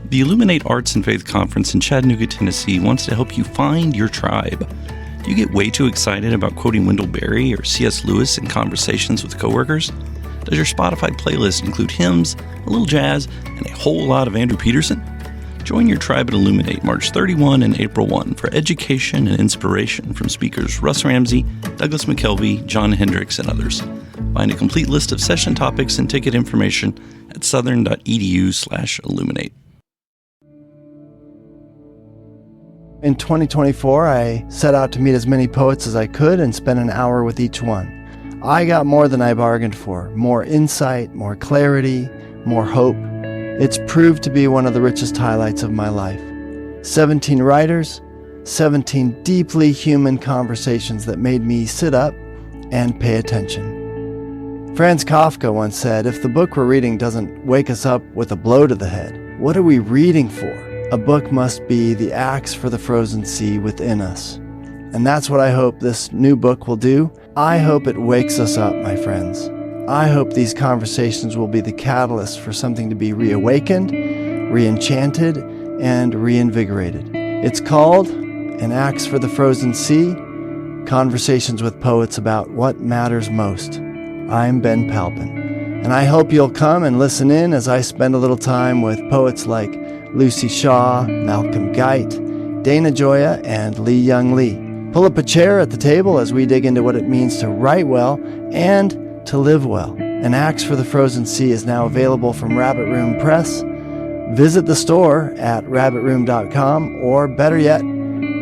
The Illuminate Arts and Faith Conference in Chattanooga, Tennessee wants to help you find your tribe. Do you get way too excited about quoting Wendell Berry or C.S. Lewis in conversations with coworkers? Does your Spotify playlist include hymns, a little jazz, and a whole lot of Andrew Peterson? Join your tribe at Illuminate March 31 and April 1 for education and inspiration from speakers Russ Ramsey, Douglas McKelvey, John Hendricks, and others. Find a complete list of session topics and ticket information at southern.edu/illuminate. In 2024, I set out to meet as many poets as I could and spend an hour with each one. I got more than I bargained for, more insight, more clarity, more hope. It's proved to be one of the richest highlights of my life. 17 writers, 17 deeply human conversations that made me sit up and pay attention. Franz Kafka once said, if the book we're reading doesn't wake us up with a blow to the head, what are we reading for? A book must be the axe for the frozen sea within us. And that's what I hope this new book will do. I hope it wakes us up, my friends. I hope these conversations will be the catalyst for something to be reawakened, re-enchanted, and reinvigorated. It's called An Axe for the Frozen Sea, Conversations with Poets About What Matters Most. I'm Ben Palpin, and I hope you'll come and listen in as I spend a little time with poets like Lucy Shaw, Malcolm Guite, Dana Gioia, and Lee Young Lee. Pull up a chair at the table as we dig into what it means to write well and to live well. An Axe for the Frozen Sea is now available from Rabbit Room Press. Visit the store at rabbitroom.com, or better yet,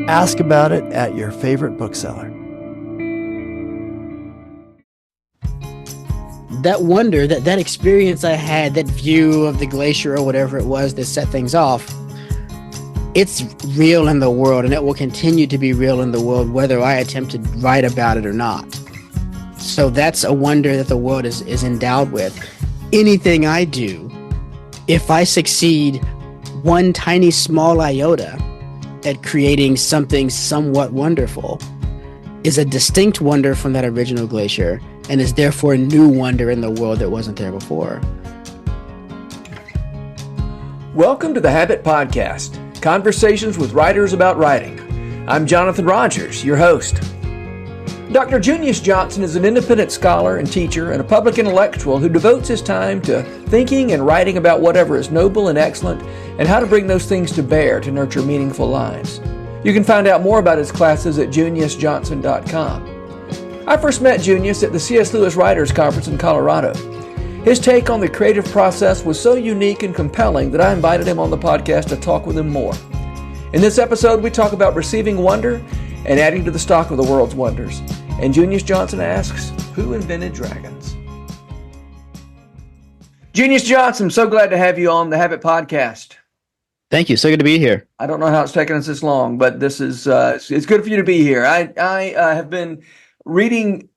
ask about it at your favorite bookseller. That wonder, that experience I had, that view of the glacier or whatever it was that set things off, it's real in the world, and it will continue to be real in the world whether I attempt to write about it or not. So that's a wonder that the world is endowed with. Anything I do, if I succeed one tiny small iota at creating something somewhat wonderful, is a distinct wonder from that original glacier, and is therefore a new wonder in the world that wasn't there before. Welcome to the Habit Podcast, conversations with writers about writing. I'm Jonathan Rogers, your host. Dr. Junius Johnson is an independent scholar and teacher and a public intellectual who devotes his time to thinking and writing about whatever is noble and excellent and how to bring those things to bear to nurture meaningful lives. You can find out more about his classes at juniusjohnson.com. I first met Junius at the C.S. Lewis Writers Conference in Colorado. His take on the creative process was so unique and compelling that I invited him on the podcast to talk with him more. In this episode, we talk about receiving wonder and adding to the stock of the world's wonders. And Junius Johnson asks, who invented dragons? Junius Johnson, I'm so glad to have you on the Habit Podcast. Thank you. So good to be here. I don't know how it's taken us this long, but this is it's good for you to be here. I have been reading.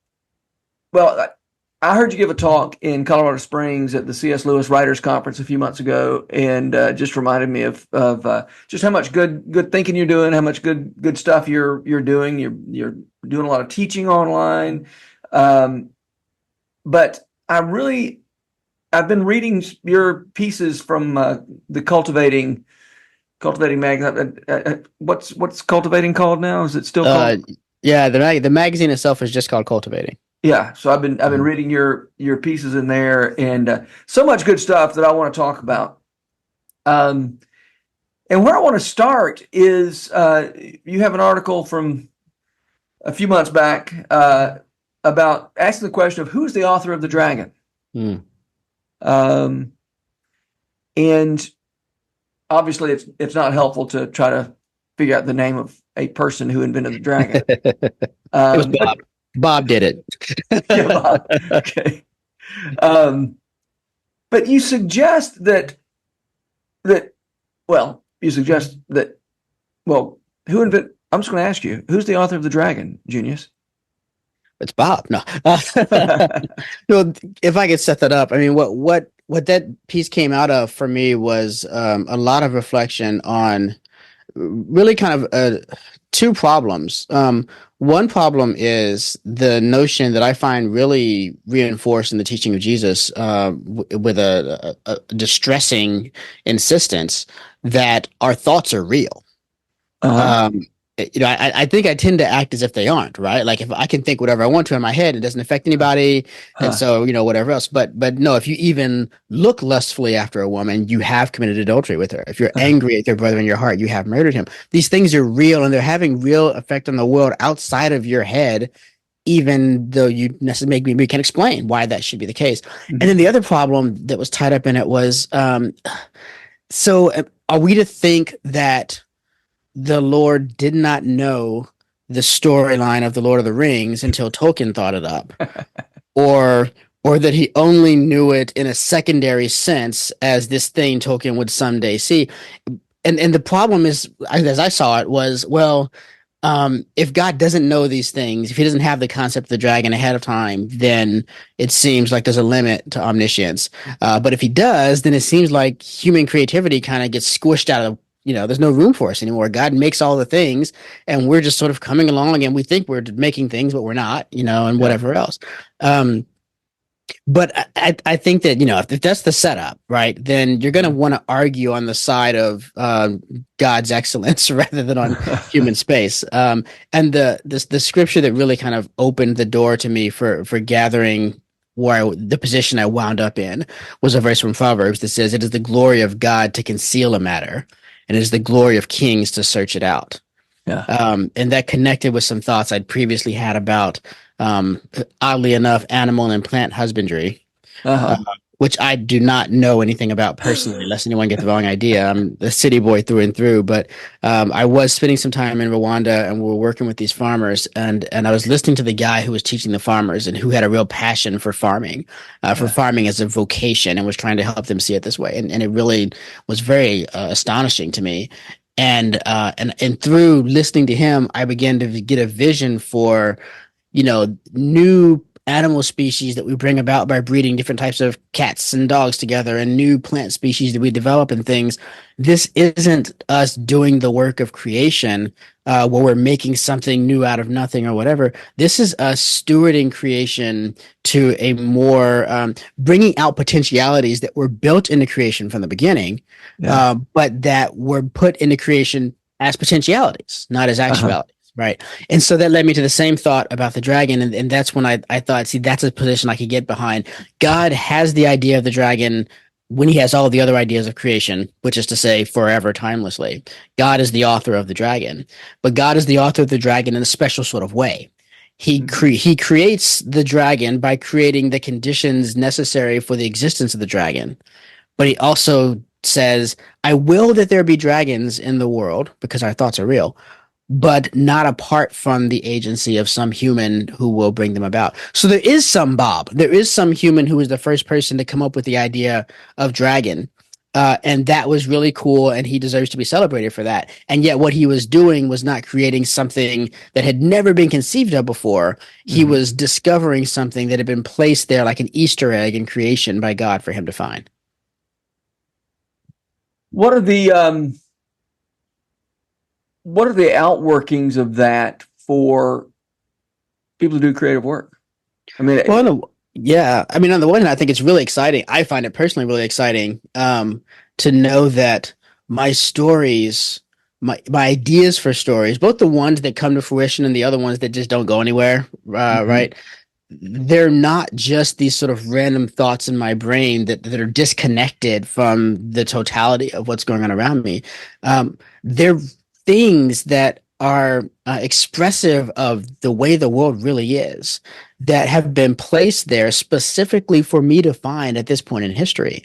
Well, I heard you give a talk in Colorado Springs at the C.S. Lewis Writers Conference a few months ago, and just reminded me of just how much good thinking you're doing, how much good stuff you're doing. You're doing a lot of teaching online, but I've been reading your pieces from the Cultivating magazine. What's Cultivating called now? Is it still called? Yeah, the magazine itself is just called Cultivating. Yeah, so I've been reading your pieces in there, and so much good stuff that I want to talk about. And where I want to start is you have an article from a few months back about asking the question of who's the author of The Dragon. And obviously it's not helpful to try to figure out the name of a person who invented the dragon. It was Bob. Bob did it. Yeah, Bob. Okay. But you suggest that who invented, I'm just going to ask you, who's the author of The Dragon, Junius? It's Bob. No. No, if I could set that up, I mean, what that piece came out of for me was a lot of reflection on really kind of two problems. One problem is the notion that I find really reinforced in the teaching of Jesus with a distressing insistence that our thoughts are real. Uh-huh. I think I tend to act as if they aren't, right? Like if I can think whatever I want to in my head, it doesn't affect anybody. And Huh. so, whatever else. But no, if you even look lustfully after a woman, you have committed adultery with her. If you're angry at your brother in your heart, you have murdered him. These things are real and they're having real effect on the world outside of your head, even though you necessarily we can't explain why that should be the case. And then Mhm. the other problem that was tied up in it was, are we to think that the Lord did not know the storyline of the Lord of the Rings until Tolkien thought it up, or that he only knew it in a secondary sense as this thing Tolkien would someday see? And the problem is, as I saw it, was, well, if God doesn't know these things, if he doesn't have the concept of the dragon ahead of time, then it seems like there's a limit to omniscience. But if he does, then it seems like human creativity kind of gets squished out of, there's no room for us anymore. God makes all the things and we're just sort of coming along and we think we're making things, but we're not, and Yeah. whatever else. But I think that, if that's the setup, right, then you're going to want to argue on the side of God's excellence rather than on human space. And the scripture that really kind of opened the door to me for gathering the position I wound up in was a verse from Proverbs that says, "It is the glory of God to conceal a matter, and it is the glory of kings to search it out." Yeah. And that connected with some thoughts I'd previously had about, oddly enough, animal and plant husbandry, uh, Uh-huh. which I do not know anything about personally, lest anyone get the wrong idea. I'm a city boy through and through, but I was spending some time in Rwanda, and we were working with these farmers, and I was listening to the guy who was teaching the farmers and who had a real passion for farming, for farming as a vocation, and was trying to help them see it this way. And it really was very astonishing to me. And through listening to him, I began to get a vision for, new animal species that we bring about by breeding different types of cats and dogs together, and new plant species that we develop and things. This isn't us doing the work of creation, where we're making something new out of nothing or whatever. This is us stewarding creation to a more, bringing out potentialities that were built into creation from the beginning, Yeah. but that were put into creation as potentialities, not as Uh-huh. actualities. Right. And so that led me to the same thought about the dragon. And that's when I thought, see, that's a position I could get behind. God has the idea of the dragon when he has all the other ideas of creation, which is to say, forever, timelessly. God is the author of the dragon, but God is the author of the dragon in a special sort of way. He creates the dragon by creating the conditions necessary for the existence of the dragon. But he also says, I will that there be dragons in the world because our thoughts are real, but not apart from the agency of some human who will bring them about. So there is some Bob. There is some human who was the first person to come up with the idea of dragon. And that was really cool, and he deserves to be celebrated for that. And yet what he was doing was not creating something that had never been conceived of before. He Mhm. was discovering something that had been placed there like an Easter egg in creation by God for him to find. What are the outworkings of that for people who do creative work? I mean, Well, yeah. I mean, on the one hand, I think it's really exciting. I find it personally really exciting, to know that my stories, my ideas for stories, both the ones that come to fruition and the other ones that just don't go anywhere, mhm. right? They're not just these sort of random thoughts in my brain that are disconnected from the totality of what's going on around me. They're things that are expressive of the way the world really is, that have been placed there specifically for me to find at this point in history.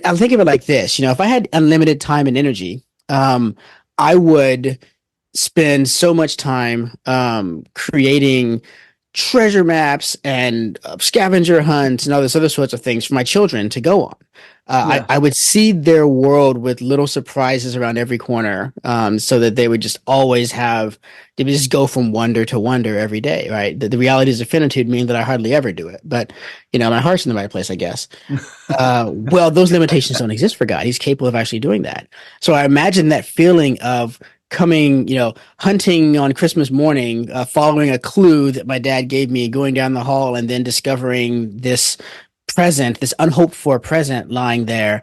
I'll think of it like this, if I had unlimited time and energy, I would spend so much time creating treasure maps and scavenger hunts and all this other sorts of things for my children to go on. Yeah. I would seed their world with little surprises around every corner, so that they would just always they would just go from wonder to wonder every day, right? The realities of finitude mean that I hardly ever do it, but my heart's in the right place, I guess. Well, those limitations don't exist for God. He's capable of actually doing that. So I imagine that feeling of coming, hunting on Christmas morning, following a clue that my dad gave me, going down the hall, and then discovering this present, this unhoped for present lying there.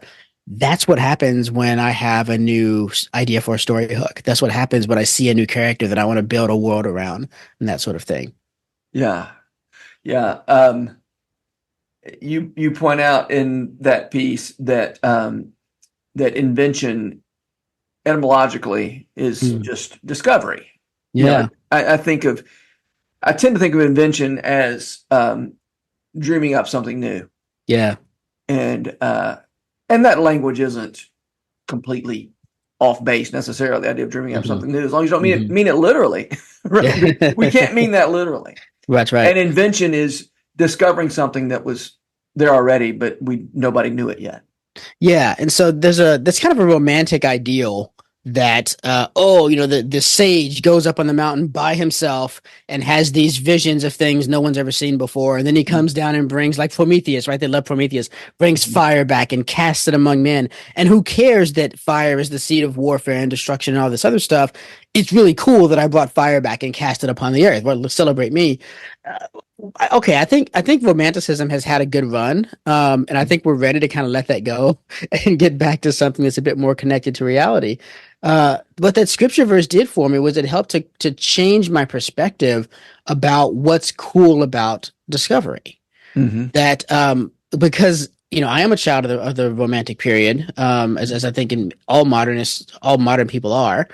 That's what happens when I have a new idea for a story hook. That's what happens when I see a new character that I want to build a world around and that sort of thing. Yeah. Yeah. You point out in that piece that that invention etymologically is Mm. just discovery. Yeah. I tend to think of invention as dreaming up something new, Yeah. and that language isn't completely off base necessarily. The idea of dreaming up Hmm. something new, as long as you don't Hmm. mean it literally. Right? We can't mean that literally. That's right. And invention is discovering something that was there already, but nobody knew it yet. Yeah, and so that's kind of a romantic ideal that the sage goes up on the mountain by himself and has these visions of things no one's ever seen before, and then he comes down and brings, like Prometheus, right? They love Prometheus, brings fire back and casts it among men. And who cares that fire is the seed of warfare and destruction and all this other stuff? It's really cool that I brought fire back and cast it upon the earth. Well, celebrate me. Okay, I think romanticism has had a good run, and I think we're ready to kind of let that go and get back to something that's a bit more connected to reality. What that scripture verse did for me was it helped to change my perspective about what's cool about discovery. Mm-hmm. That because I am a child of the romantic period, as I think in all modern people are.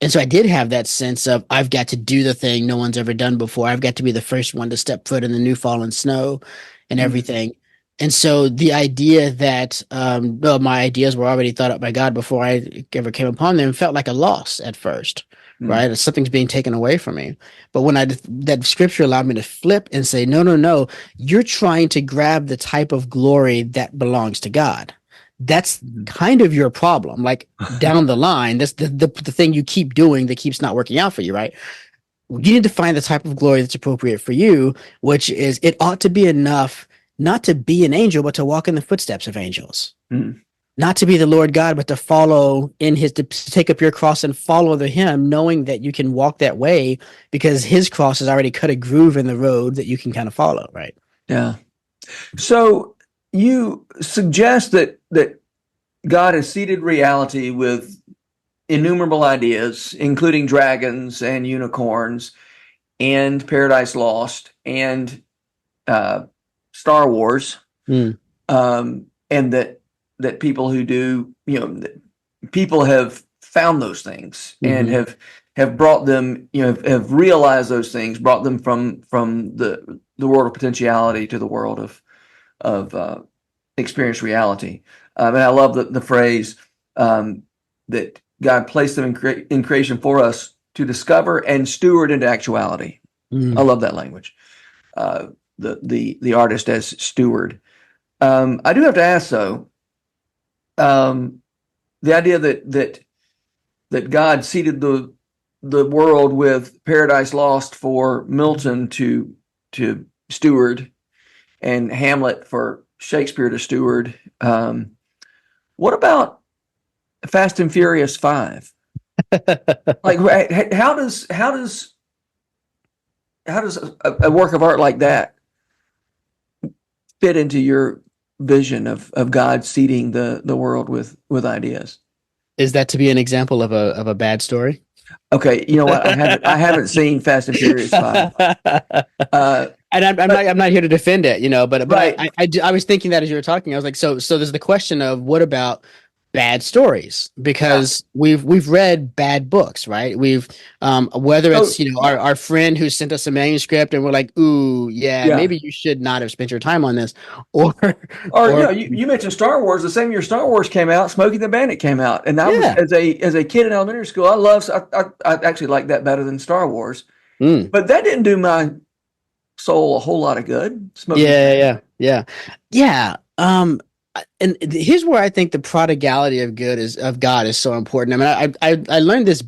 And so I did have that sense of I've got to do the thing no one's ever done before. I've got to be the first one to step foot in the new fallen snow and everything. And so the idea that well, my ideas were already thought up by God before I ever came upon them felt like a loss at first, right? Something's being taken away from me. But when that scripture allowed me to flip and say, no, no, no, you're trying to grab the type of glory that belongs to God. That's kind of your problem. Like down the line, that's the thing you keep doing that keeps not working out for you, right? You need to find the type of glory that's appropriate for you, which is it ought to be enough not to be an angel, but to walk in the footsteps of angels. Not to be the Lord God, but to follow to take up your cross and follow him, knowing that you can walk that way because his cross has already cut a groove in the road that you can kind of follow, right? Yeah. So you suggest that God has seeded reality with innumerable ideas, including dragons and unicorns and Paradise Lost and Star Wars, and that people who do, people have found those things and have brought them, have realized those things, brought them from the world of potentiality to the world of experienced reality. And I love the phrase that God placed them in creation for us to discover and steward into actuality. I love that language. The artist as steward. I do have to ask though, the idea that God seeded the world with Paradise Lost for Milton to steward and Hamlet for Shakespeare to steward. What about Fast and Furious 5? Like, how does a work of art like that fit into your vision of God seeding the world with ideas? Is that to be an example of a bad story? Okay, you know what? I haven't seen Fast and Furious 5. And I'm not here to defend it, but Right. I was thinking that as you were talking, I was like, so there's the question of what about bad stories, because we've read bad books, right? We've whether it's our friend who sent us a manuscript and we're like, ooh, yeah, maybe you should not have spent your time on this, or you mentioned Star Wars. The same year Star Wars came out, Smokey the Bandit came out, and I was as a kid in elementary school, I actually liked that better than Star Wars, but that didn't do my soul a whole lot of good. Yeah. And here's where I think the prodigality of God is so important. I mean, I learned this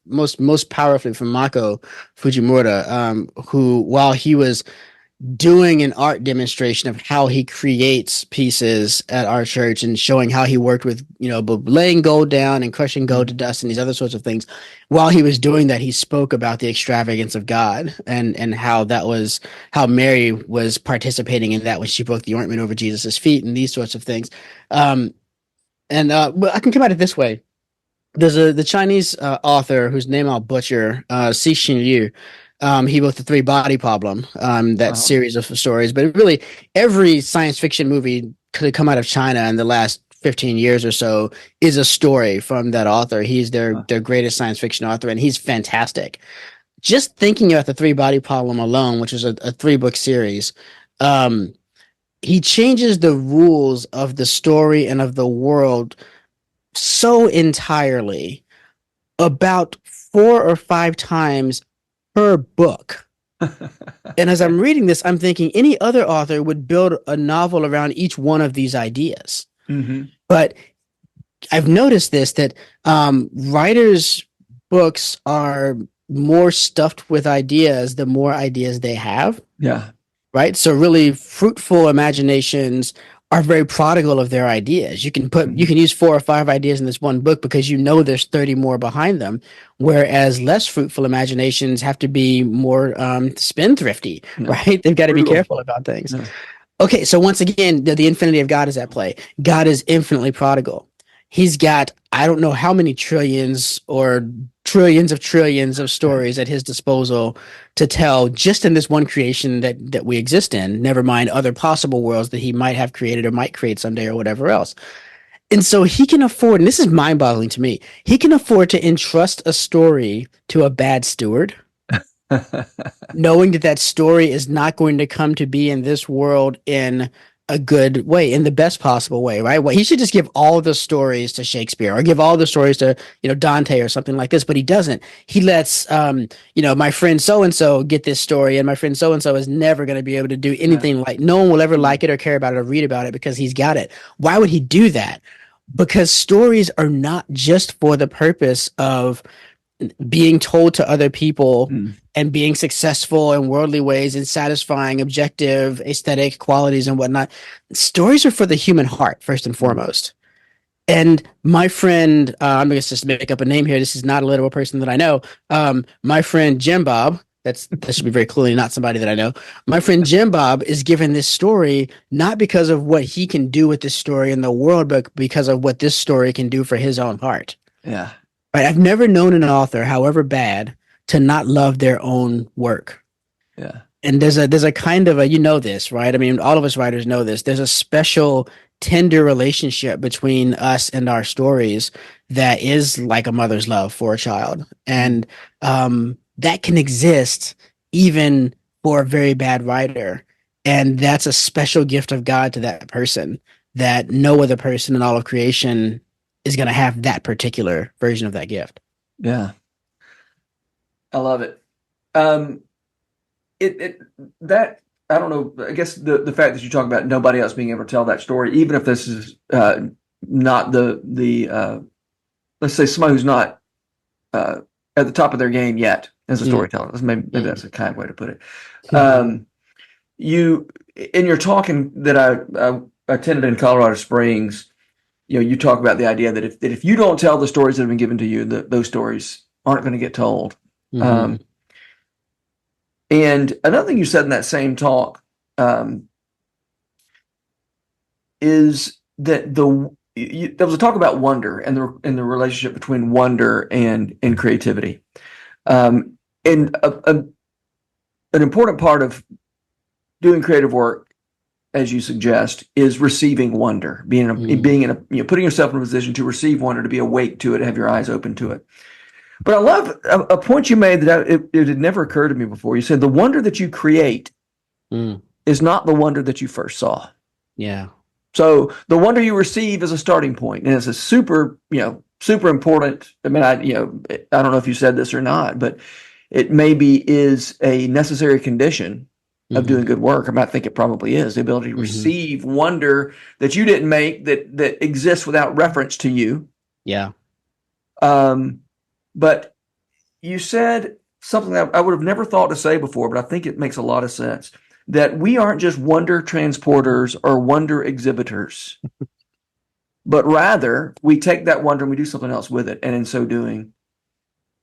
most powerfully from Mako Fujimura, who, while he was doing an art demonstration of how he creates pieces at our church and showing how he worked with, laying gold down and crushing gold to dust and these other sorts of things. While he was doing that, he spoke about the extravagance of God and how Mary was participating in that when she broke the ointment over Jesus's feet and these sorts of things. And but I can come at it this way. There's the Chinese author whose name I'll butcher, Cixin Liu. He wrote the Three Body Problem, that Uh-huh. series of stories. But really, every science fiction movie could have come out of China in the last 15 years or so is a story from that author. He's their greatest science fiction author, and he's fantastic. Just thinking about the Three Body Problem alone, which is a three-book series, um, he changes the rules of the story and of the world so entirely about 4 or 5 times per book. And as I'm reading this, I'm thinking any other author would build a novel around each one of these ideas. Mm-hmm. But I've noticed this that writers' books are more stuffed with ideas the more ideas they have. Yeah. Right? So really fruitful imaginations are very prodigal of their ideas. You can use 4 or 5 ideas in this one book because you know there's 30 more behind them, whereas less fruitful imaginations have to be more spendthrifty, right? They've got to be careful about things. Yeah. Okay, so once again, the infinity of God is at play. God is infinitely prodigal. He's got, I don't know how many trillions or trillions of stories at his disposal to tell just in this one creation that we exist in, never mind other possible worlds that he might have created or might create someday or whatever else. And so he can afford, and this is mind-boggling to me, he can afford to entrust a story to a bad steward, knowing that that story is not going to come to be in this world in a good way, in the best possible way, right? Well, he should just give all the stories to Shakespeare or give all the stories to, Dante or something like this, but he doesn't. He lets, my friend so-and-so get this story, and my friend so-and-so is never going to be able to do anything like, no one will ever like it or care about it or read about it because he's got it. Why would he do that? Because stories are not just for the purpose of being told to other people and being successful in worldly ways and satisfying objective aesthetic qualities and whatnot. Stories are for the human heart, first and foremost. And my friend, I'm going to just make up a name here. This is not a literal person that I know. My friend Jim Bob, that should be very clearly not somebody that I know. My friend Jim Bob is given this story not because of what he can do with this story in the world, but because of what this story can do for his own heart. Yeah. Right. I've never known an author, however bad, to not love their own work. Yeah. And there's a kind of this, right? I mean, all of us writers know this. There's a special tender relationship between us and our stories that is like a mother's love for a child. And that can exist even for a very bad writer. And that's a special gift of God to that person that no other person in all of creation is going to have that particular version of that gift. Yeah. I love it. That, I don't know, I guess the fact that you talk about nobody else being able to tell that story, even if this is not the let's say somebody who's not at the top of their game yet as a storyteller. Maybe that's a kind way to put it. You, in your talking that I attended in Colorado Springs, you talk about the idea that if you don't tell the stories that have been given to you, those stories aren't going to get told. And another thing you said in that same talk is that there was a talk about wonder and the relationship between wonder and creativity. And an important part of doing creative work, as you suggest, is receiving putting yourself in a position to receive wonder, to be awake to it, have your eyes open to it. But I love a point you made that it had never occurred to me before. You said the wonder that you create is not the wonder that you first saw. Yeah. So the wonder you receive is a starting point, and it's a super important. I mean, I don't know if you said this or not, but it maybe is a necessary condition of doing good work. I mean, I think it probably is the ability to receive wonder that you didn't make, that exists without reference to you. Yeah. But you said something that I would have never thought to say before, but I think it makes a lot of sense, that we aren't just wonder transporters or wonder exhibitors, but rather we take that wonder and we do something else with it. And in so doing,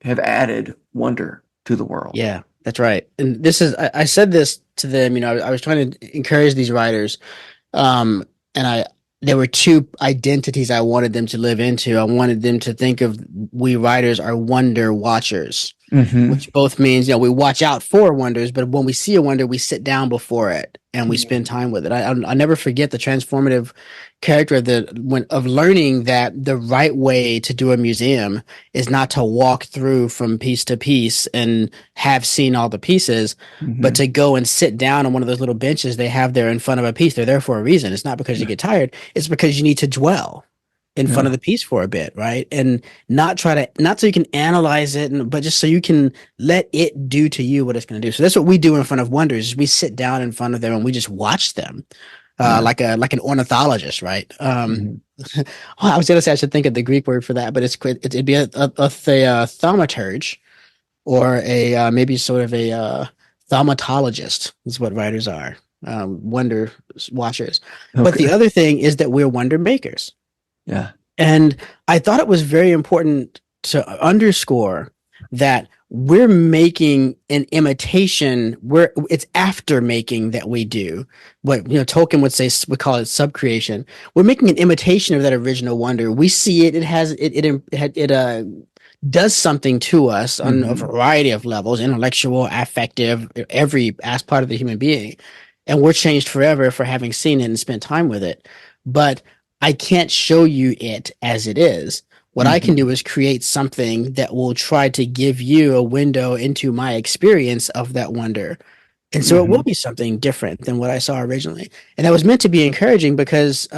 have added wonder to the world. Yeah, that's right. And this is, I said this to them, I was trying to encourage these writers. And there were two identities I wanted them to live into. I wanted them to think of we writers are wonder watchers, which both means, we watch out for wonders, but when we see a wonder, we sit down before it and we spend time with it. I'll never forget the transformative character of learning that the right way to do a museum is not to walk through from piece to piece and have seen all the pieces, but to go and sit down on one of those little benches they have there in front of a piece. They're there for a reason. It's not because you get tired. It's because you need to dwell in front of the piece for a bit, right? And not so you can analyze it, but just so you can let it do to you what it's going to do. So that's what we do in front of wonders. Is we sit down in front of them and we just watch them, like an ornithologist, right? I was going to say I should think of the Greek word for that, but it'd be a thaumaturge, or a maybe sort of a thaumatologist is what writers are, wonder watchers. Okay. But the other thing is that we're wonder makers. Yeah. And I thought it was very important to underscore that we're making an imitation. It's after making that we do what Tolkien would say. We call it subcreation. We're making an imitation of that original wonder. We see it. It does something to us on a variety of levels: intellectual, affective, every part of the human being, and we're changed forever for having seen it and spent time with it. But I can't show you it as it is. What I can do is create something that will try to give you a window into my experience of that wonder. And so it will be something different than what I saw originally. And that was meant to be encouraging because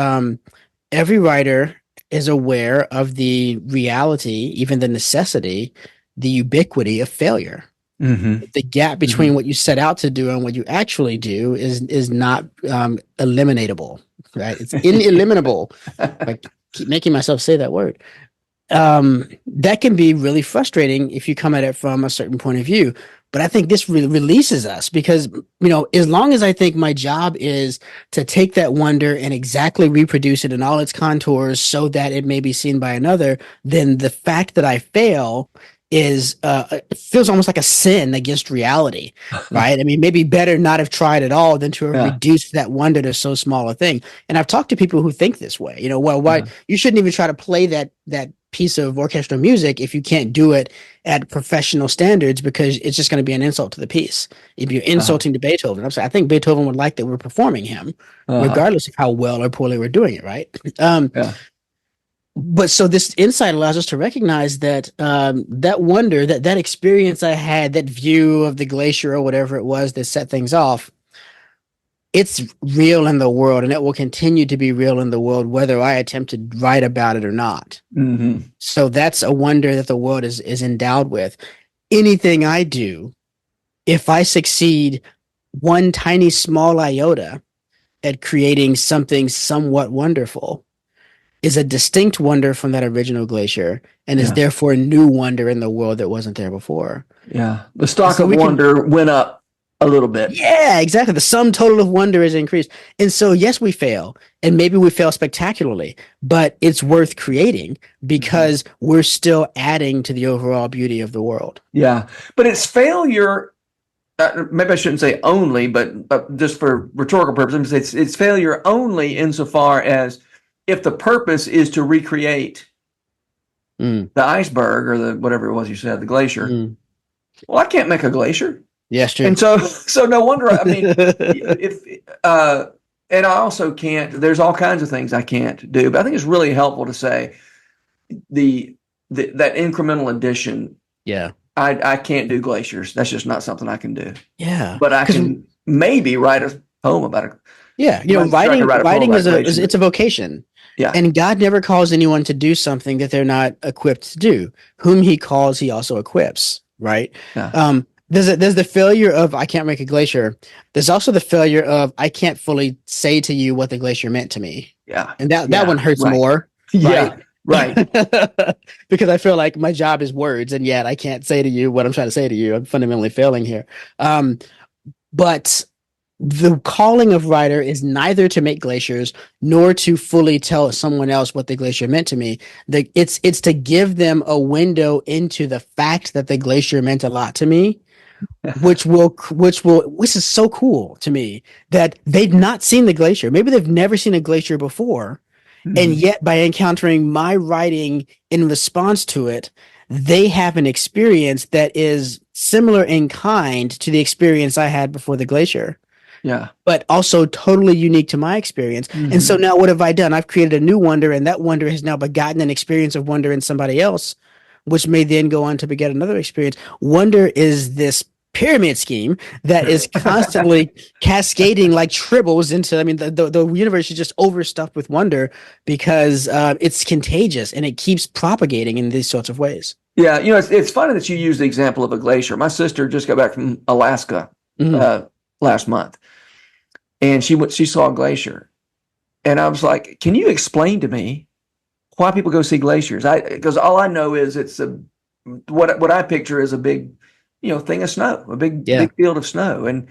every writer is aware of the reality, even the necessity, the ubiquity of failure. The gap between what you set out to do and what you actually do is not eliminatable. Right? It's ineliminable. I keep making myself say that word. That can be really frustrating if you come at it from a certain point of view. But I think this releases us because, as long as I think my job is to take that wonder and exactly reproduce it in all its contours so that it may be seen by another, then the fact that I fail it feels almost like a sin against reality, right? I mean, maybe better not have tried at all than to have reduced that wonder to so small a thing. And I've talked to people who think this way, why you shouldn't even try to play that piece of orchestral music if you can't do it at professional standards, because it's just going to be an insult to the piece. If you're insulting to Beethoven, I think Beethoven would like that we're performing him, regardless of how well or poorly we're doing it, right? But so this insight allows us to recognize that that wonder, that experience I had, that view of the glacier or whatever it was that set things off, it's real in the world, and it will continue to be real in the world, whether I attempt to write about it or not. So that's a wonder that the world is endowed with. Anything I do, if I succeed one tiny small iota at creating something somewhat wonderful, is a distinct wonder from that original glacier, and is therefore a new wonder in the world that wasn't there before. Yeah. The stock of wonder went up a little bit. Yeah, exactly. The sum total of wonder is increased. And so, yes, we fail, and maybe we fail spectacularly, but it's worth creating because we're still adding to the overall beauty of the world. Yeah. But it's failure. Maybe I shouldn't say only, but just for rhetorical purposes, it's failure only insofar as if the purpose is to recreate the iceberg or the whatever it was you said, the glacier. Well, I can't make a glacier. Yes, true. And so no wonder. I mean, and I also can't. There's all kinds of things I can't do. But I think it's really helpful to say that incremental addition. Yeah, I can't do glaciers. That's just not something I can do. Yeah, but I can maybe write a poem about it. Yeah, writing is a vocation. Yeah. And God never calls anyone to do something that they're not equipped to do. Whom he calls, he also equips, right? Yeah. There's the failure of I can't make a glacier. There's also the failure of I can't fully say to you what the glacier meant to me. Yeah. And that one hurts more. Yeah. Right. Because I feel like my job is words, and yet I can't say to you what I'm trying to say to you. I'm fundamentally failing here. But the calling of writer is neither to make glaciers nor to fully tell someone else what the glacier meant to me. It's to give them a window into the fact that the glacier meant a lot to me, which is so cool to me that they've not seen the glacier. Maybe they've never seen a glacier before, And yet, by encountering my writing in response to it, they have an experience that is similar in kind to the experience I had before the glacier, Yeah. but also totally unique to my experience. Mhm. And so now what have I done? I've created a new wonder, and that wonder has now begotten an experience of wonder in somebody else, which may then go on to beget another experience. Wonder is this pyramid scheme that is constantly cascading like tribbles into, I mean, the universe is just overstuffed with wonder because it's contagious and it keeps propagating in these sorts of ways. Yeah, it's funny that you use the example of a glacier. My sister just got back from Alaska last month, and she saw a glacier, and I was like, "Can you explain to me why people go see glaciers?" Because all I know is it's what I picture is a big, thing of snow, a big field of snow, and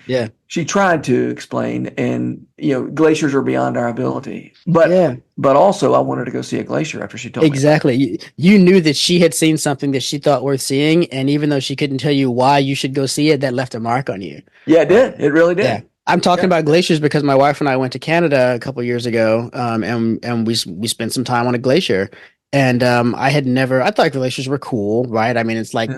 she tried to explain, and glaciers are beyond our ability, but also I wanted to go see a glacier after she told me. Exactly. You knew that she had seen something that she thought worth seeing, and even though she couldn't tell you why you should go see it, that left a mark on you. Yeah, it did. It really did. Yeah. I'm talking about glaciers because my wife and I went to Canada a couple of years ago, and we spent some time on a glacier. And I thought glaciers were cool, right? I mean, it's like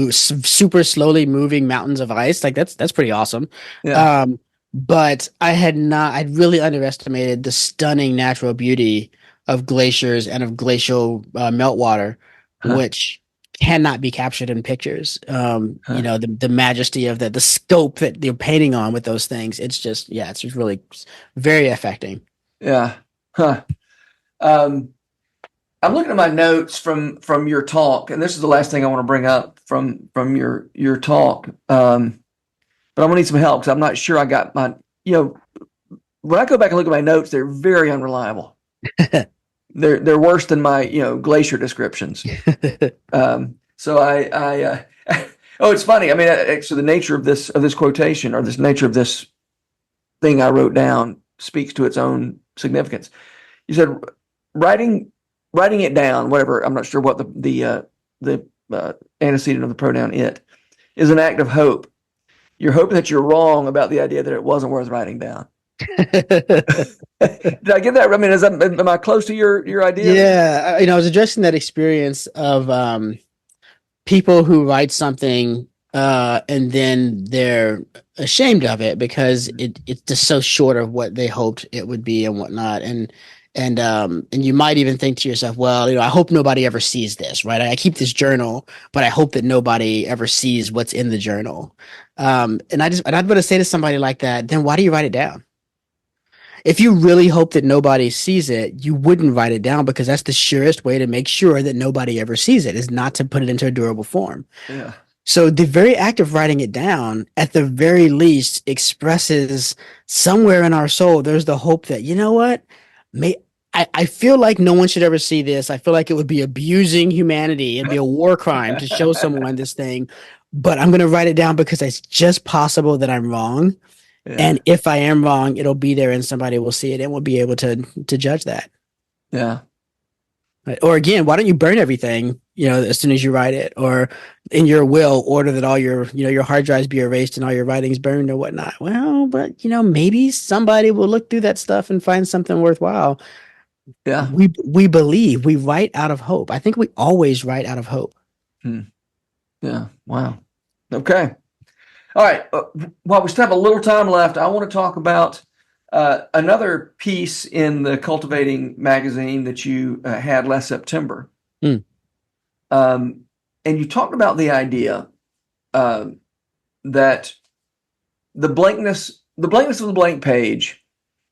super slowly moving mountains of ice. Like that's pretty awesome. Yeah. But I'd really underestimated the stunning natural beauty of glaciers and of glacial meltwater, which cannot be captured in pictures. The majesty of the scope that you're painting on with those things. It's just really very affecting. Yeah. Huh. I'm looking at my notes from your talk, and this is the last thing I want to bring up from your talk. But I'm gonna need some help because I'm not sure I got my. When I go back and look at my notes, they're very unreliable. They're worse than my glacier descriptions. So I oh, it's funny. I mean, actually, the nature of this quotation, or this nature of this thing I wrote down, speaks to its own significance. You said writing it down, whatever, I'm not sure what the antecedent of the pronoun it is, an act of hope. You're hoping that you're wrong about the idea that it wasn't worth writing down. Did I get that? I mean, am I close to your idea? Yeah, I was addressing that experience of people who write something and then they're ashamed of it because it's just so short of what they hoped it would be and whatnot. And you might even think to yourself, well, I hope nobody ever sees this, right? I keep this journal, but I hope that nobody ever sees what's in the journal. And I'd want to say to somebody like that, then why do you write it down? If you really hope that nobody sees it, you wouldn't write it down because that's the surest way to make sure that nobody ever sees it, is not to put it into a durable form. Yeah. So the very act of writing it down, at the very least, expresses somewhere in our soul, there's the hope that, you know what? I feel like no one should ever see this. I feel like it would be abusing humanity. It'd be a war crime to show someone this thing. But I'm going to write it down because it's just possible that I'm wrong. Yeah. And if I am wrong, it'll be there and somebody will see it and will be able to judge that. Yeah. Or again, why don't you burn everything, as soon as you write it, or in your will order that all your, your hard drives be erased and all your writings burned or whatnot. Well, but maybe somebody will look through that stuff and find something worthwhile. Yeah. We believe, we write out of hope. I think we always write out of hope. Yeah. Wow. Okay. All right. While we still have a little time left, I want to talk about another piece in the Cultivating magazine that you had last September. And you talked about the idea that the blankness of the blank page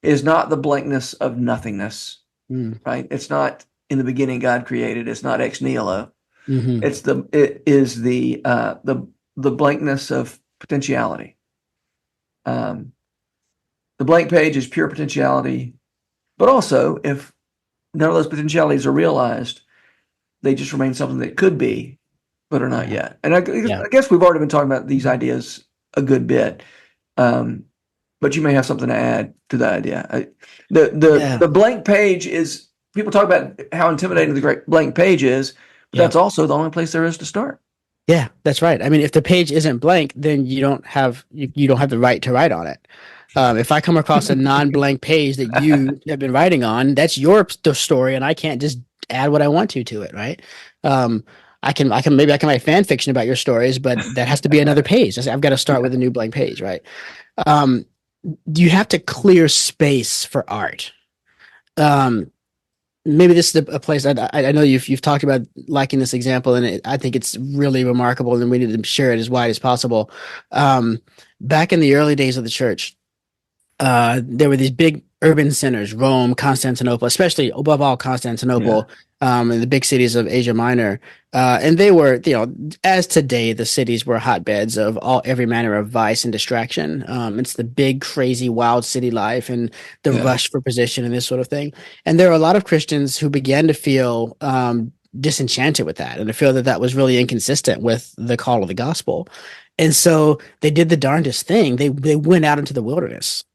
is not the blankness of nothingness, right? It's not in the beginning God created. It's not ex nihilo. Mm-hmm. It is the blankness of potentiality. The blank page is pure potentiality, but also if none of those potentialities are realized, they just remain something that could be, but are not yet. And I guess we've already been talking about these ideas a good bit, but you may have something to add to that idea. The blank page is, people talk about how intimidating the great blank page is, but that's also the only place there is to start. Yeah, that's right. I mean, if the page isn't blank, then you don't have the right to write on it. If I come across a non-blank page that you have been writing on, that's your story, and I can't just add what I want to it, right? Um, maybe I can write fan fiction about your stories, but that has to be another page. I've got to start with a new blank page, right? Um, you have to clear space for art. Um, maybe this is a place I know you've talked about liking this example, and I think it's really remarkable, and we need to share it as wide as possible. Back in the early days of the church, there were these big urban centers, Rome, Constantinople, especially above all Constantinople, and the big cities of Asia Minor. And they were, as today, the cities were hotbeds of every manner of vice and distraction. It's the big, crazy, wild city life and the rush for position and this sort of thing. And there are a lot of Christians who began to feel disenchanted with that and to feel that that was really inconsistent with the call of the gospel. And so they did the darndest thing. They went out into the wilderness.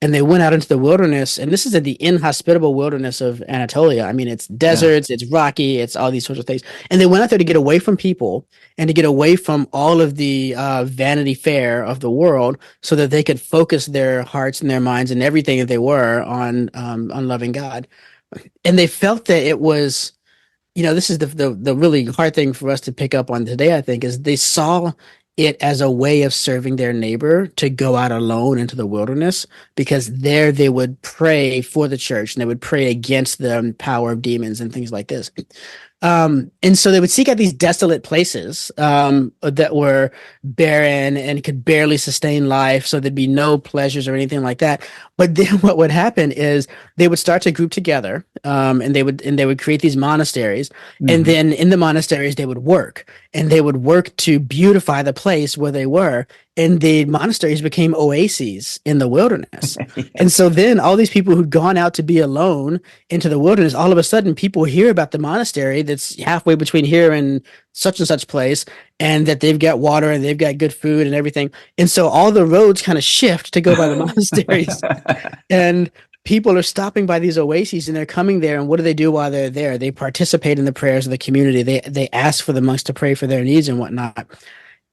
And they went out into the wilderness, and this is in the inhospitable wilderness of Anatolia. I mean, it's deserts, it's rocky, it's all these sorts of things. And they went out there to get away from people and to get away from all of the vanity fair of the world so that they could focus their hearts and their minds and everything that they were on loving God. And they felt that it was, this is the really hard thing for us to pick up on today, I think, is they saw it as a way of serving their neighbor to go out alone into the wilderness, because there they would pray for the church and they would pray against the power of demons and things like this. And so they would seek out these desolate places that were barren and could barely sustain life, so there'd be no pleasures or anything like that. But then what would happen is they would start to group together, and they would create these monasteries, and then in the monasteries they would work to beautify the place where they were. And the monasteries became oases in the wilderness. And so then all these people who'd gone out to be alone into the wilderness, all of a sudden people hear about the monastery that's halfway between here and such place, and that they've got water and they've got good food and everything. And so all the roads kind of shift to go by the monasteries. And people are stopping by these oases and they're coming there. And what do they do while they're there? They participate in the prayers of the community. They ask for the monks to pray for their needs and whatnot.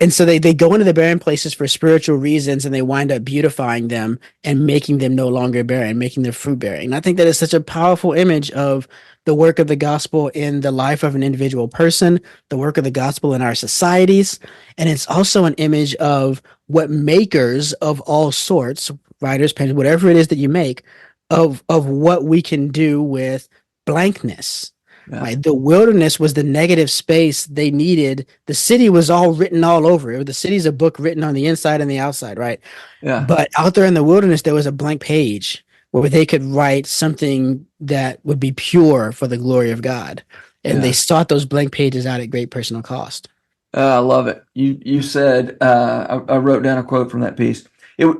And so they go into the barren places for spiritual reasons, and they wind up beautifying them and making them no longer barren, making them fruit bearing. And I think that is such a powerful image of the work of the gospel in the life of an individual person, the work of the gospel in our societies. And it's also an image of what makers of all sorts, writers, painters, whatever it is that you make, of what we can do with blankness. Yeah. Right? The wilderness was the negative space they needed. The city was all written all over it. The city's a book written on the inside and the outside, right? Yeah. But out there in the wilderness, there was a blank page where they could write something that would be pure for the glory of God. And they sought those blank pages out at great personal cost. I love it. You said, I wrote down a quote from that piece.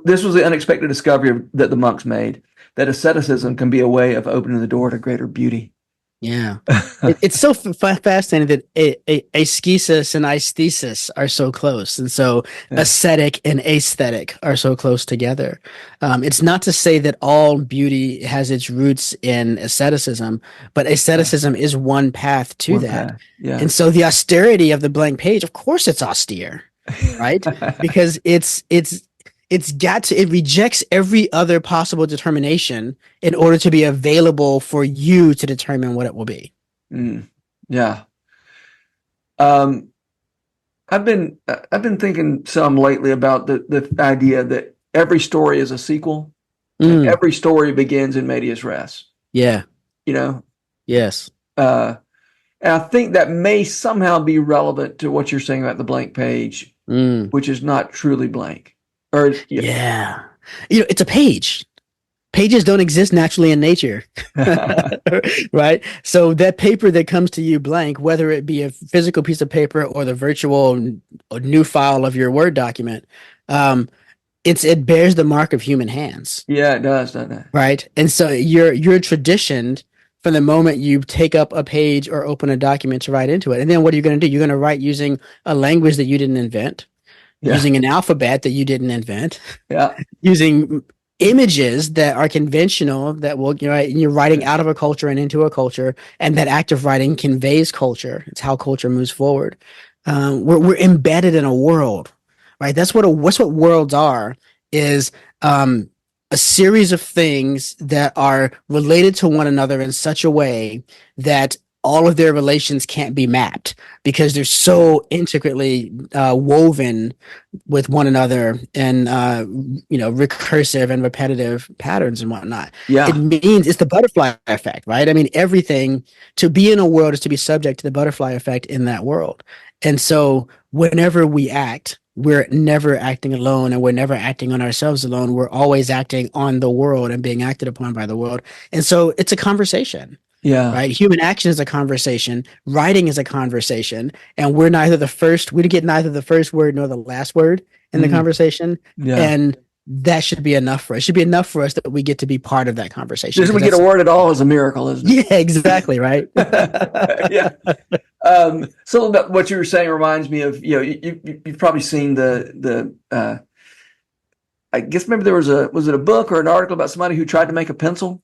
This was the unexpected discovery that the monks made, that asceticism can be a way of opening the door to greater beauty. Yeah, it's so fascinating that ascesis and aesthesis are so close, and so ascetic and aesthetic are so close together. It's not to say that all beauty has its roots in asceticism, but asceticism is one path to that. Yeah. And so the austerity of the blank page, of course, it's austere, right? Because it rejects every other possible determination in order to be available for you to determine what it will be. Yeah. I've been thinking some lately about the idea that every story is a sequel. And every story begins in medias res. Yeah. Yes. And I think that may somehow be relevant to what you're saying about the blank page, which is not truly blank. It's a page. Pages don't exist naturally in nature. Right? So that paper that comes to you blank, whether it be a physical piece of paper or the virtual new file of your Word document, it bears the mark of human hands. Yeah, it does, doesn't it? Right? And so you're traditioned from the moment you take up a page or open a document to write into it. And then what are you going to do? You're going to write using a language that you didn't invent. Using an alphabet that you didn't invent, using images that are conventional, that will, you're writing out of a culture and into a culture, and that act of writing conveys culture. It's how culture moves forward. We're embedded in a world, right? That's what worlds are, is a series of things that are related to one another in such a way that all of their relations can't be mapped because they're so intricately woven with one another and recursive and repetitive patterns and whatnot. It Yeah. means it's the butterfly effect, right? I mean, everything to be in a world is to be subject to the butterfly effect in that world. And so whenever we act, we're never acting alone and we're never acting on ourselves alone. We're always acting on the world and being acted upon by the world. And so it's a conversation, Yeah. right? Human action is a conversation. Writing is a conversation. And we get neither the first word nor the last word in the Mm. conversation. Yeah. And that should be enough for us. It should be enough for us that we get to be part of that conversation. Just we get a word at all is a miracle, isn't it? Yeah, exactly, right? Yeah. So about what you were saying reminds me of, you've probably seen I guess maybe there was it a book or an article about somebody who tried to make a pencil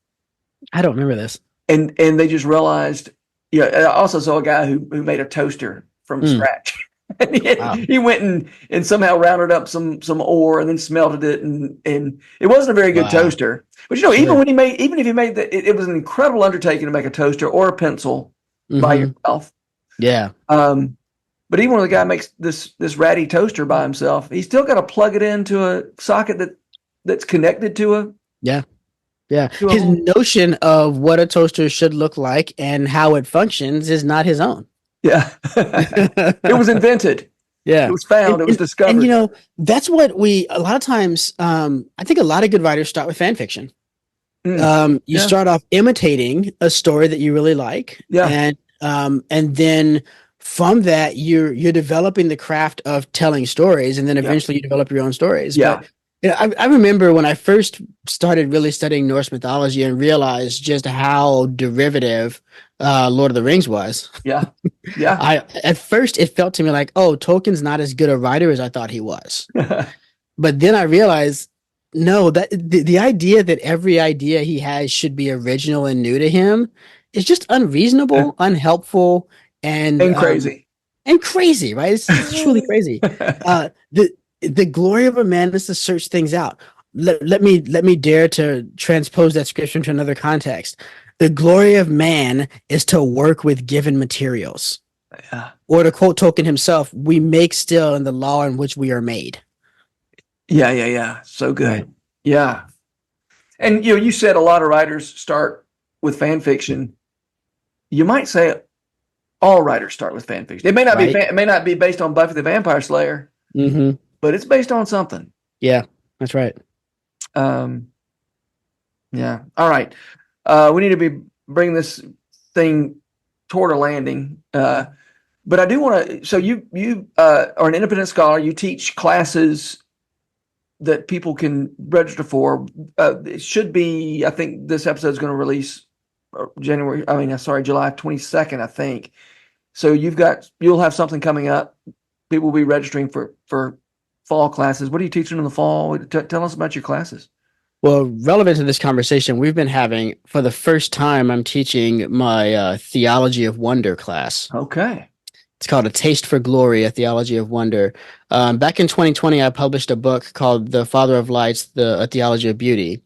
I don't remember this. and they just realized, I also saw a guy who made a toaster from scratch. And Wow. he went and somehow rounded up some ore and then smelted it and it wasn't a very good Wow. toaster. But Sure. even if he made that, it was an incredible undertaking to make a toaster or a pencil by Mhm. yourself. Yeah. But even when the guy makes this ratty toaster by himself, he's still got to plug it into a socket that's connected to a Yeah. to a His home. notion of what a toaster should look like and how it functions is not his own. Yeah. It was invented. Yeah. It was found. It was discovered. And that's what a lot of times, I think a lot of good writers start with fan fiction. You Yeah. start off imitating a story that you really like. Yeah. And then from that, you're developing the craft of telling stories, and then eventually you develop your own stories. Yeah. But I remember when I first started really studying Norse mythology and realized just how derivative Lord of the Rings was. Yeah. Yeah. At first it felt to me like, oh, Tolkien's not as good a writer as I thought he was. But then I realized, no, that the idea that every idea he has should be original and new to him is just unreasonable, unhelpful, and crazy. And crazy, right? It's truly crazy. The glory of a man is to search things out. Let me dare to transpose that scripture into another context. The glory of man is to work with given materials. Yeah. Or to quote Tolkien himself, we make still in the law in which we are made. Yeah. So good. Right. Yeah. And you said a lot of writers start with fan fiction. You might say all writers start with fan fiction. It may not Right. it may not be based on Buffy the Vampire Slayer, Mm-hmm. but it's based on something. Yeah, that's right. Yeah. All right. We need to be bringing this thing toward a landing. But I do want to. So you are an independent scholar. You teach classes that people can register for. It should be. I think this episode is going to release July 22nd. I think. So you'll have something coming up. People will be registering for fall classes. What are you teaching in the fall? Tell us about your classes. Well, relevant to this conversation we've been having, for the first time, I'm teaching my Theology of Wonder class. Okay. It's called A Taste for Glory, A Theology of Wonder. Back in 2020, I published a book called The Father of Lights, A Theology of Beauty.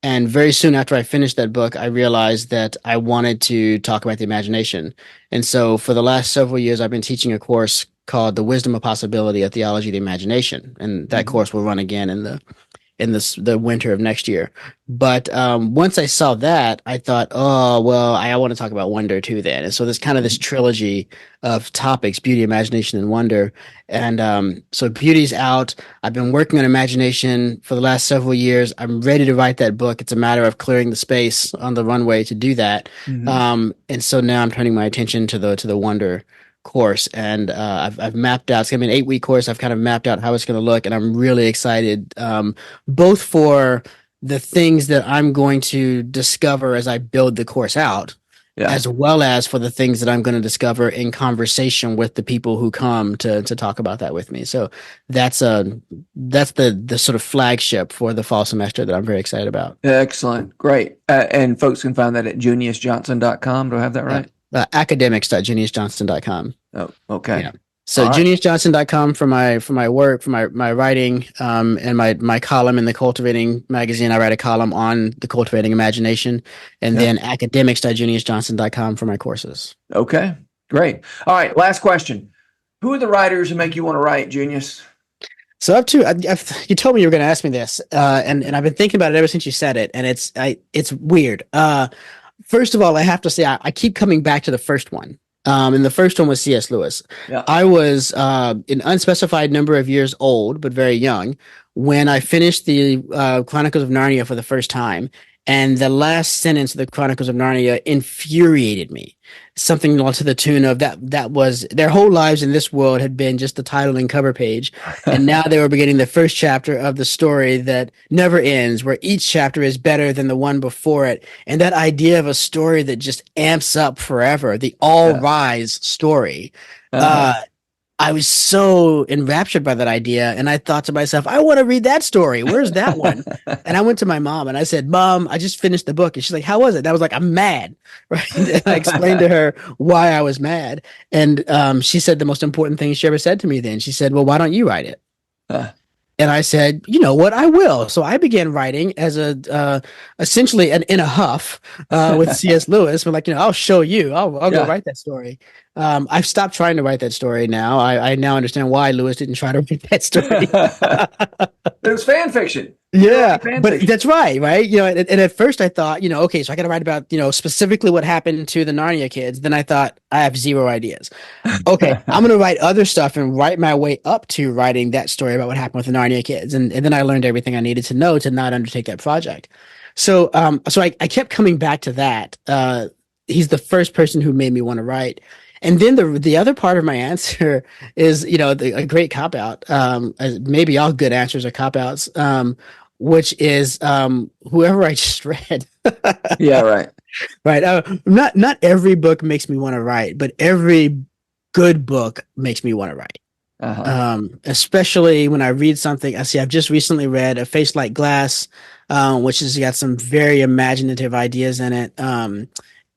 And very soon after I finished that book, I realized that I wanted to talk about the imagination. And so for the last several years, I've been teaching a course called The Wisdom of Possibility, A Theology of the Imagination. And that course will run again in the winter of next year. But once I saw that, I thought, oh, well, I want to talk about wonder too then. And so there's kind of this trilogy of topics: beauty, imagination, and wonder. And so beauty's out. I've been working on imagination for the last several years. I'm ready to write that book. It's a matter of clearing the space on the runway to do that. Mm-hmm. And so now I'm turning my attention to the wonder course, and I've mapped out. It's gonna be an 8-week course. I've kind of mapped out how it's gonna look, and I'm really excited, both for the things that I'm going to discover as I build the course out, as well as for the things that I'm going to discover in conversation with the people who come to talk about that with me. So that's the sort of flagship for the fall semester that I'm very excited about. Excellent, great, and folks can find that at juniusjohnson.com. Do I have that right? Academics.juniusjohnson.com. Oh, okay. Yeah. So All right. juniusjohnson.com for my work, for my writing, and my column in the Cultivating magazine. I write a column on the cultivating imagination, and then academics.juniusjohnson.com for my courses. Okay, great. All right, last question. Who are the writers who make you want to write, Junius? So you told me you were going to ask me this, and I've been thinking about it ever since you said it, and it's weird. First of all, I have to say I keep coming back to the first one. And the first one was C.S. Lewis. Yeah. I was an unspecified number of years old, but very young, when I finished the Chronicles of Narnia for the first time. And the last sentence of the Chronicles of Narnia infuriated me. Something to the tune of that was their whole lives in this world had been just the title and cover page. And now they were beginning the first chapter of the story that never ends, where each chapter is better than the one before it. And that idea of a story that just amps up forever, the all rise story. I was so enraptured by that idea, and I thought to myself, I want to read that story. Where's that one? And I went to my mom and I said, Mom, I just finished the book. And she's like, how was it? And I was like, I'm mad. Right. And I explained to her why I was mad. And she said the most important thing she ever said to me then. She said, well, why don't you write it? And I said, you know what, I will. So I began writing as essentially in a huff with C.S. Lewis. We're like, I'll show you. I'll go write that story. I've stopped trying to write that story now. I now understand why Lewis didn't try to write that story. It was fan fiction. Yeah, but that's right. And at first I thought, okay, so I got to write about, specifically what happened to the Narnia kids. Then I thought, I have zero ideas. Okay, I'm going to write other stuff and write my way up to writing that story about what happened with the Narnia kids. And then I learned everything I needed to know to not undertake that project. So I kept coming back to that. He's the first person who made me want to write. And then the other part of my answer is, a great cop out. Maybe all good answers are cop outs. Which is whoever I just read. Yeah, right. Right. Not every book makes me want to write, but every good book makes me want to write. Especially when I read something. I've just recently read A Face Like Glass, which has got some very imaginative ideas in it.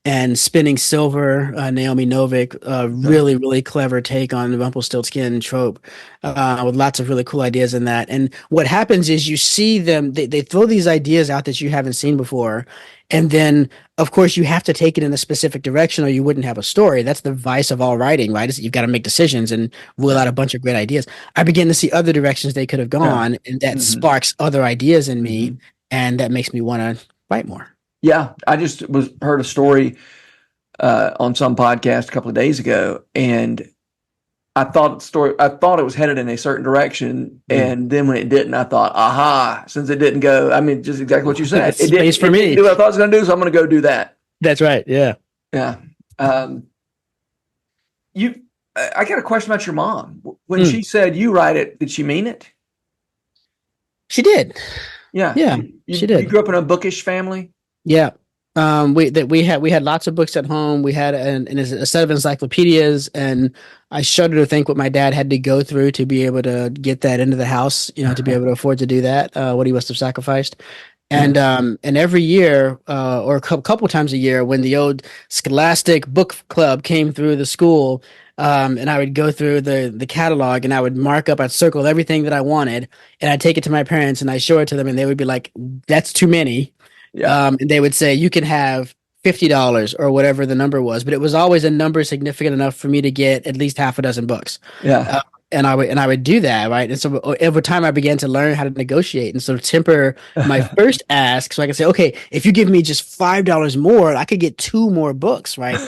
And Spinning Silver, Naomi Novik, really, really clever take on the Rumpelstiltskin trope, with lots of really cool ideas in that. And what happens is you see them, they throw these ideas out that you haven't seen before. And then, of course, you have to take it in a specific direction or you wouldn't have a story. That's the vice of all writing, right? Is that you've got to make decisions and rule out a bunch of great ideas. I begin to see other directions they could have gone, and that sparks other ideas in me, and that makes me want to write more. Yeah, I just heard a story on some podcast a couple of days ago, and I thought it was headed in a certain direction, and then when it didn't, I thought, aha! Since it didn't go, just exactly what you said. It didn't for me. Do what I thought it was going to do, so I'm going to go do that. That's right. Yeah. Yeah. I got a question about your mom. When she said you write it, did she mean it? She did. Yeah. Yeah. She did. You grew up in a bookish family? Yeah. We had lots of books at home. We had a set of encyclopedias, and I shudder to think what my dad had to go through to be able to get that into the house, to be able to afford to do that, what he must have sacrificed. And every year, or a couple times a year, when the old Scholastic Book Club came through the school, and I would go through the catalog and I would mark up, I'd circle everything that I wanted, and I'd take it to my parents and I show it to them, and they would be like, that's too many. Yeah. And they would say, you can have $50 or whatever the number was, but it was always a number significant enough for me to get at least half a dozen books. Yeah. And I would do that. Right. And so over time I began to learn how to negotiate and sort of temper my first ask. So I could say, okay, if you give me just $5 more, I could get 2 more books. Right.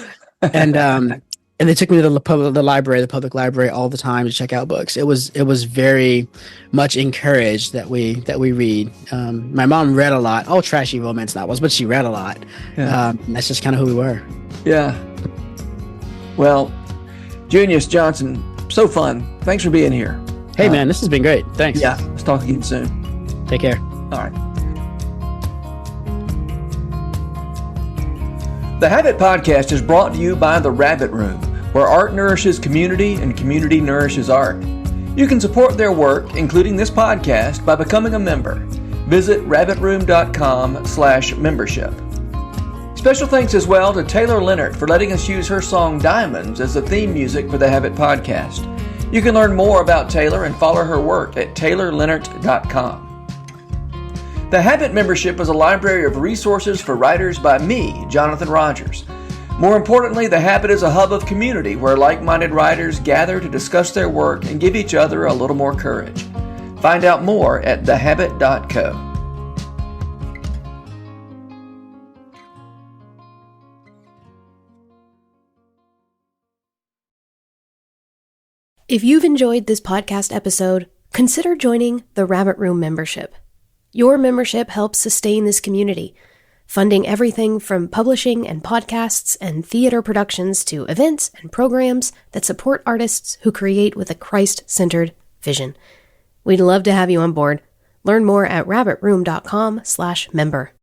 And they took me to the public library all the time to check out books. It was very much encouraged that we read. My mom read a lot, all trashy romance novels, but she read a lot. Yeah. That's just kind of who we were. Yeah. Well, Junius Johnson, so fun. Thanks for being here. Hey, man, this has been great. Thanks. Yeah. Let's talk again soon. Take care. All right. The Habit Podcast is brought to you by The Rabbit Room, where art nourishes community and community nourishes art. You can support their work, including this podcast, by becoming a member. Visit rabbitroom.com/membership. Special thanks as well to Taylor Leonard for letting us use her song Diamonds as the theme music for the Habit Podcast. You can learn more about Taylor and follow her work at taylorleonard.com. The Habit membership is a library of resources for writers by me, Jonathan Rogers. More importantly, The Habit is a hub of community where like-minded writers gather to discuss their work and give each other a little more courage. Find out more at thehabit.co. If you've enjoyed this podcast episode, consider joining the Rabbit Room membership. Your membership helps sustain this community, funding everything from publishing and podcasts and theater productions to events and programs that support artists who create with a Christ-centered vision. We'd love to have you on board. Learn more at rabbitroom.com/member.